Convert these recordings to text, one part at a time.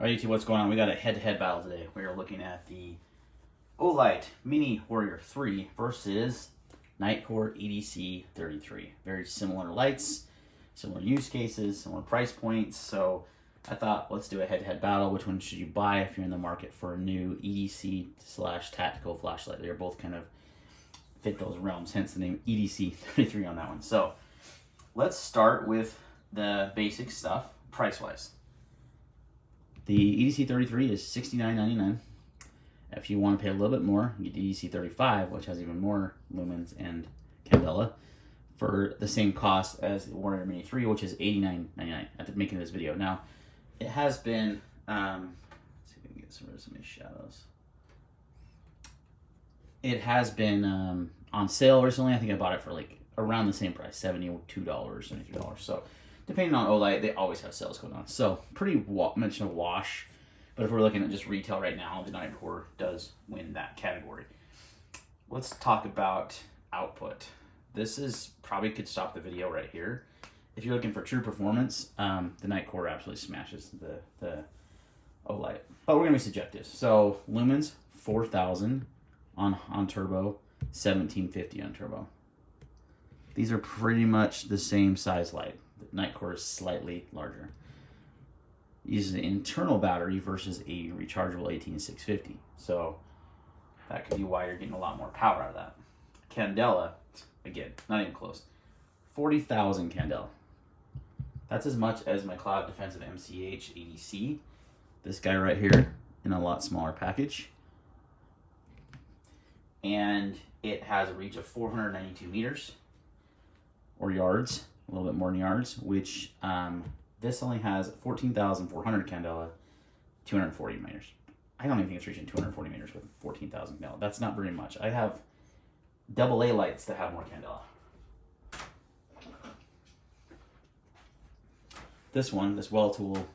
All right, YouTube, what's going on? We got a head-to-head battle today. We are looking at the Olight Mini Warrior 3 versus Nitecore EDC33. Very similar lights, similar use cases, similar price points. So I thought, let's do a head-to-head battle. Which one should you buy if you're in the market for a new EDC/tactical flashlight? They're both kind of fit those realms, hence the name EDC33 on that one. So let's start with the basic stuff, price-wise. The EDC33 is $69.99. If you want to pay a little bit more, you get the EDC35, which has even more lumens and candela, for the same cost as the Warrior Mini 3, which is $89.99 at making this video. Now, it has been, let's see if we can get some of these shadows. It has been on sale recently. I think I bought it for like around the same price, $72, $73. So depending on Olight, they always have sales going on. So pretty much a wash. But if we're looking at just retail right now, the Nitecore does win that category. Let's talk about output. This is probably could stop the video right here. If you're looking for true performance, the Nitecore absolutely smashes the Olight. But we're gonna be subjective. So lumens 4,000 on turbo, 1750 on turbo. These are pretty much the same size light. The Nitecore is slightly larger. Uses an internal battery versus a rechargeable 18650. So that could be why you're getting a lot more power out of that. Candela, again, not even close. 40,000 candela. That's as much as my Cloud Defensive MCH EDC. This guy right here in a lot smaller package. And it has a reach of 492 meters or yards, a little bit more than yards, which this only has 14,400 candela, 240 meters. I don't even think it's reaching 240 meters with 14,000 candela. That's not very much. I have AA lights that have more candela. This one, this Well Tool,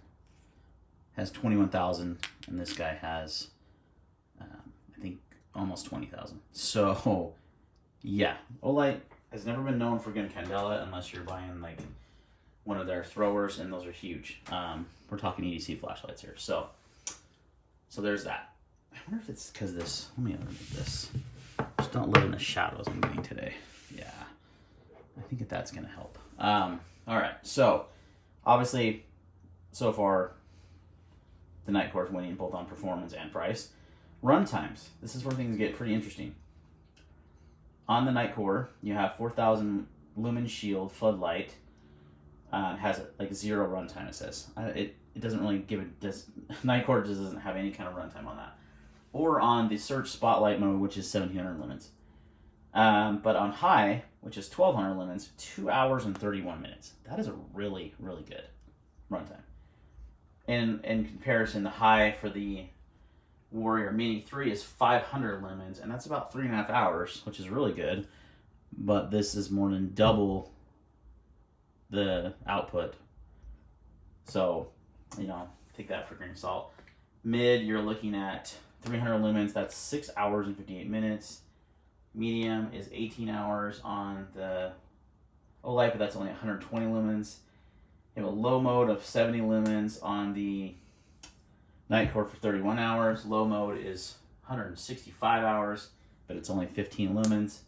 has 21,000, and this guy has, I think, almost 20,000. So, yeah, Olight has never been known for getting candela unless you're buying like one of their throwers, and those are huge. We're talking EDC flashlights here. So there's that. I wonder if it's because this, let me eliminate this. Just don't live in the shadows I'm getting today. Yeah, I think that's gonna help. All right, so obviously, so far, the Nitecore is winning both on performance and price. Run times. This is where things get pretty interesting. On the Nitecore, you have 4,000 lumen shield floodlight. Has like 0 runtime, it says. It doesn't really give it, Nitecore doesn't have any kind of runtime on that. Or on the search spotlight mode, which is 1700 lumens. But on high, which is 1200 lumens, 2 hours and 31 minutes. That is a really, really good runtime. In comparison, the high for the Warrior Mini 3 is 500 lumens, and that's about 3.5 hours, which is really good. But this is more than double the output. So, you know, take that for a grain of salt. Mid, you're looking at 300 lumens, that's 6 hours and 58 minutes. Medium is 18 hours on the Olight, but that's only 120 lumens. You have a low mode of 70 lumens on the Nitecore for 31 hours. Low mode is 165 hours, but it's only 15 lumens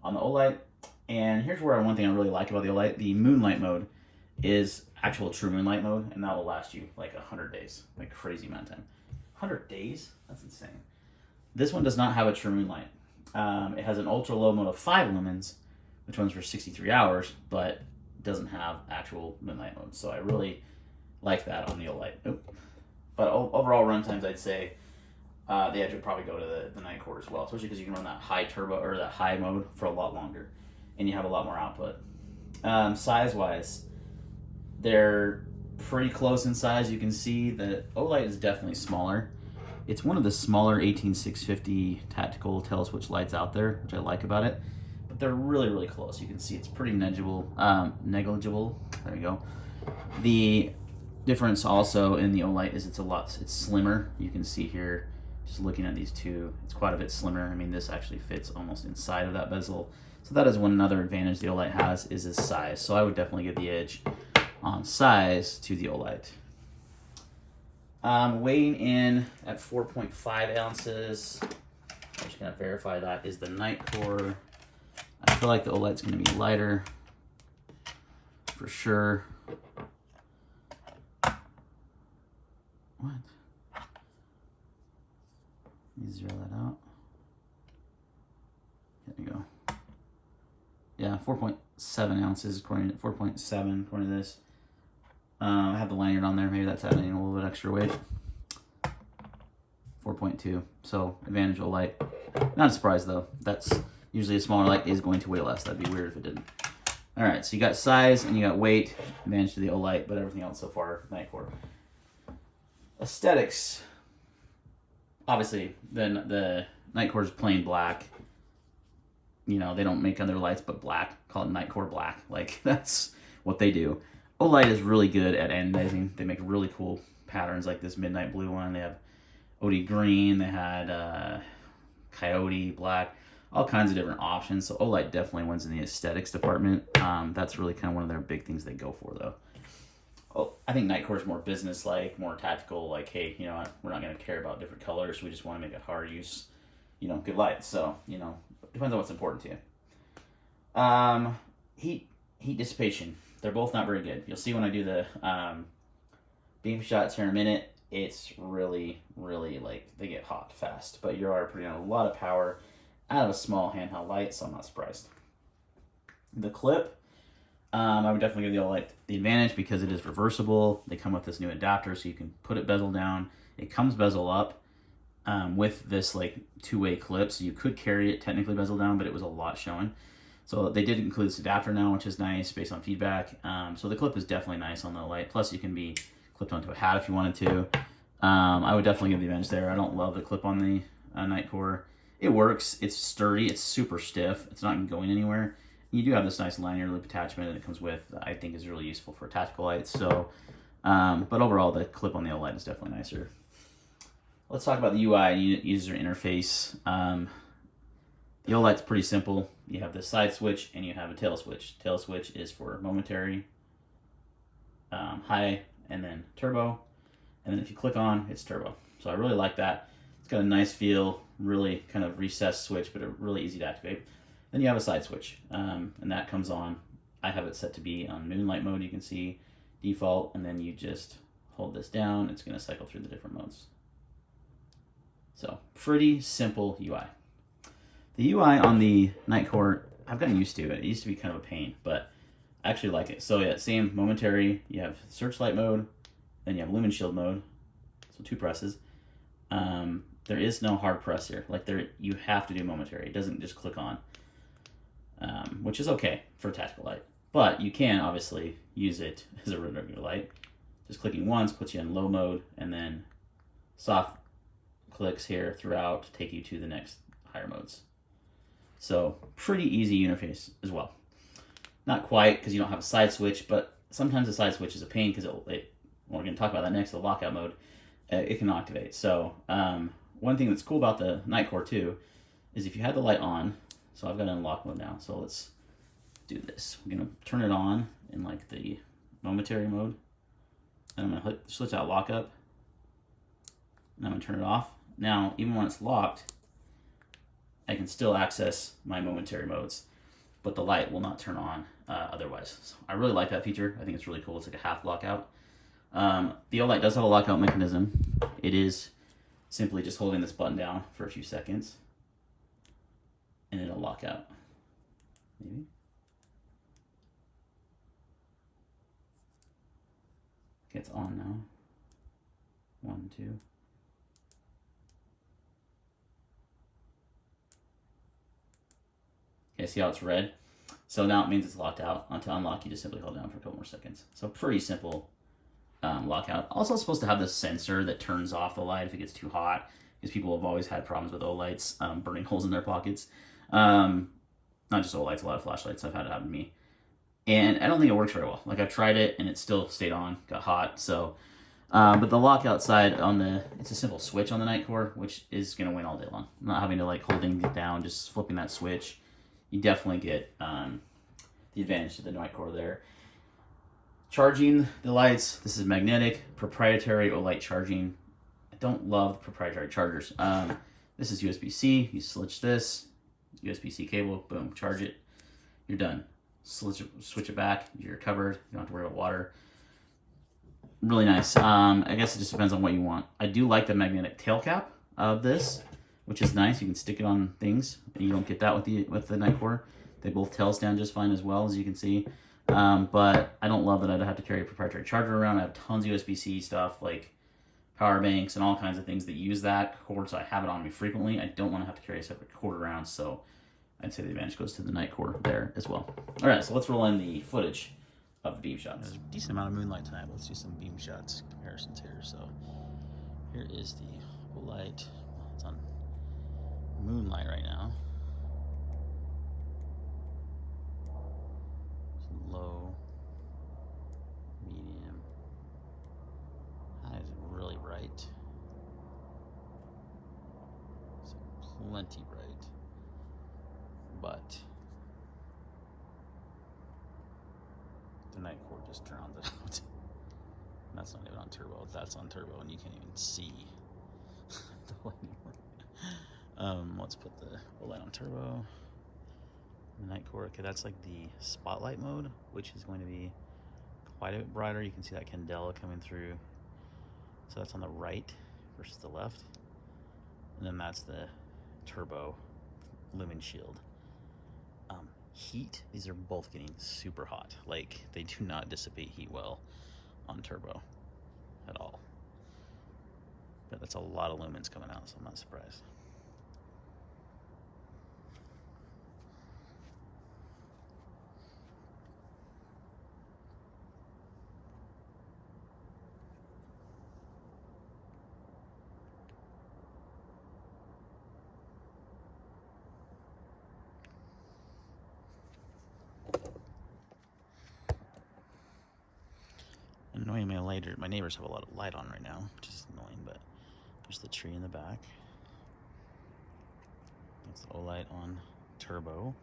on the Olight. And here's where one thing I really like about the Olight, the moonlight mode is actual true moonlight mode, and that will last you like 100 days, like crazy amount of time. 100 days? That's insane. This one does not have a true moonlight. It has an ultra low mode of 5 lumens, which runs for 63 hours, but doesn't have actual moonlight mode. So I really like that on the Olight. But overall runtimes, I'd say the edge would probably go to the Nitecore as well, especially because you can run that high turbo or that high mode for a lot longer, and you have a lot more output. Size-wise, they're pretty close in size. You can see that Olight is definitely smaller. It's one of the smaller 18650 tactical teleswitch lights out there, which I like about it. But they're really, really close. You can see it's pretty negligible. There you go. The difference also in the Olight is it's slimmer. You can see here, just looking at these two, it's quite a bit slimmer. I mean, this actually fits almost inside of that bezel. So that is one another advantage the Olight has, is its size. So I would definitely give the edge on size to the Olight. Weighing in at 4.5 ounces. I'm just gonna verify that is the Nitecore. I feel like the Olight's gonna be lighter for sure. What? Let me zero that out. There we go. Yeah, 4.7 ounces according to 4.7 according to this. I have the lanyard on there. Maybe that's adding a little bit extra weight. 4.2. So advantage Olight. Not a surprise though. That's usually a smaller light is going to weigh less. That'd be weird if it didn't. All right, so you got size and you got weight. Advantage to the Olight, but everything else so far Nitecore. Aesthetics. Obviously, the Nitecore is plain black. You know, they don't make other lights but black. Call it Nitecore black. Like, that's what they do. Olight is really good at anodizing. They make really cool patterns like this midnight blue one. They have OD green. They had coyote black. All kinds of different options. So Olight definitely wins in the aesthetics department. That's really kind of one of their big things they go for, though. Oh, I think Nitecore is more business-like, more tactical. Like, hey, you know, we're not going to care about different colors. We just want to make a hard use, you know, good light. So, you know, depends on what's important to you. Heat dissipation. They're both not very good. You'll see when I do the beam shots here in a minute, it's really, really, like, they get hot fast. But you are putting out a lot of power out of a small handheld light, so I'm not surprised. The clip, I would definitely give the Olight the advantage because it is reversible. They come with this new adapter, so you can put it bezel down. It comes bezel up with this, like, two-way clip, so you could carry it technically bezel down, but it was a lot showing. So they did include this adapter now, which is nice based on feedback. So the clip is definitely nice on the Olight. Plus, you can be clipped onto a hat if you wanted to. I would definitely give the advantage there. I don't love the clip on the Nitecore. It works. It's sturdy. It's super stiff. It's not going anywhere. You do have this nice lanyard loop attachment that it comes with. I think is really useful for tactical lights. So, but overall, the clip on the Olight is definitely nicer. Let's talk about the UI and user interface. The Olight's pretty simple. You have the side switch and you have a tail switch. Tail switch is for momentary, high, and then turbo. And then if you click on, it's turbo. So I really like that. It's got a nice feel, really kind of recessed switch, but really easy to activate. Then you have a side switch, and that comes on. I have it set to be on moonlight mode, you can see, default, and then you just hold this down. It's going to cycle through the different modes. So pretty simple UI. The UI on the Nitecore, I've gotten used to it. It used to be kind of a pain, but I actually like it. So yeah, same momentary. You have searchlight mode, then you have lumen shield mode. So 2 presses. There is no hard press here. Like you have to do momentary. It doesn't just click on, which is okay for a tactical light. But you can obviously use it as a regular light. Just clicking once puts you in low mode, and then soft clicks here throughout to take you to the next higher modes. So pretty easy interface as well. Not quite because you don't have a side switch, but sometimes the side switch is a pain because we're going to talk about that next, the lockout mode. It can activate. So one thing that's cool about the Nitecore too is if you had the light on, so I've got it in lock mode now. So let's do this. We're going to turn it on in like the momentary mode. And I'm going to switch out lockup. And I'm going to turn it off. Now, even when it's locked, I can still access my momentary modes, but the light will not turn on otherwise. So I really like that feature. I think it's really cool. It's like a half lockout. The Olight does have a lockout mechanism. It is simply just holding this button down for a few seconds, and it'll lock out. Maybe. Okay, it's on now. 1, 2. Okay, see how it's red? So now it means it's locked out. To unlock, you just simply hold down for a couple more seconds. So pretty simple lockout. Also supposed to have this sensor that turns off the light if it gets too hot, because people have always had problems with Olights burning holes in their pockets. Not just Olights, a lot of flashlights. I've had it happen to me. And I don't think it works very well. Like, I've tried it and it still stayed on, got hot. So, but the lockout side it's a simple switch on the Nitecore, which is going to win all day long. Not having to like holding it down, just flipping that switch. You definitely get the advantage to the Nitecore there. Charging the lights. This is magnetic, proprietary Olight charging. I don't love proprietary chargers. This is USB-C. You switch this, USB-C cable, boom, charge it. You're done. Switch it back. You're covered. You don't have to worry about water. Really nice. I guess it just depends on what you want. I do like the magnetic tail cap of this, which is nice. You can stick it on things. You don't get that with the Nitecore. They both tail stand just fine as well, as you can see. But I don't love that I'd have to carry a proprietary charger around. I have tons of USB-C stuff, like power banks and all kinds of things that use that cord, so I have it on me frequently. I don't want to have to carry a separate cord around, so I'd say the advantage goes to the Nitecore there as well. All right, so let's roll in the footage of the beam shots. There's a decent amount of moonlight tonight. Let's do some beam shots comparisons here. So here is the Olight. It's on moonlight right now. Low, medium, high is really bright. So plenty bright, but the Nitecore just drowns it out. And that's not even on turbo. That's on turbo, and you can't even see the light anymore. Let's put the Olight on turbo. The Nitecore, okay, that's like the spotlight mode, which is going to be quite a bit brighter. You can see that candela coming through. So that's on the right versus the left. And then that's the turbo lumen shield. Heat, these are both getting super hot. Like, they do not dissipate heat well on turbo at all. But that's a lot of lumens coming out, so I'm not surprised. Annoying, my neighbors have a lot of light on right now, which is annoying, but there's the tree in the back. That's the Olight on turbo.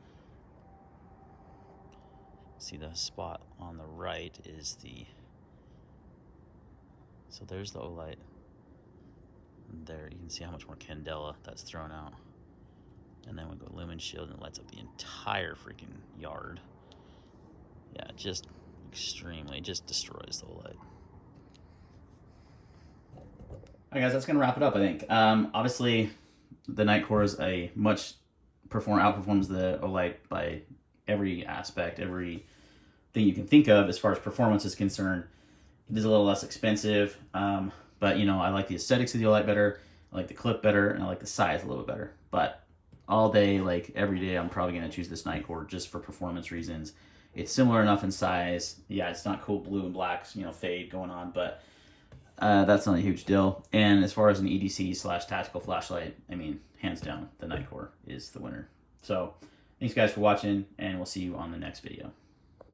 See, the spot on the right is so there's the Olight. There, you can see how much more candela that's thrown out. And then we go lumen shield, and it lights up the entire freaking yard. Yeah, just extremely, just destroys the Olight. Alright guys, that's going to wrap it up, I think. Obviously, the Nitecore is a much outperforms the Olight by every aspect, every thing you can think of as far as performance is concerned. It is a little less expensive, but you know, I like the aesthetics of the Olight better, I like the clip better, and I like the size a little bit better. But all day, like every day, I'm probably going to choose this Nitecore just for performance reasons. It's similar enough in size. Yeah, it's not cool blue and black, you know, fade going on, but that's not a huge deal. And as far as an EDC/tactical flashlight, I mean, hands down, the Nitecore is the winner. So, thanks guys for watching, and we'll see you on the next video.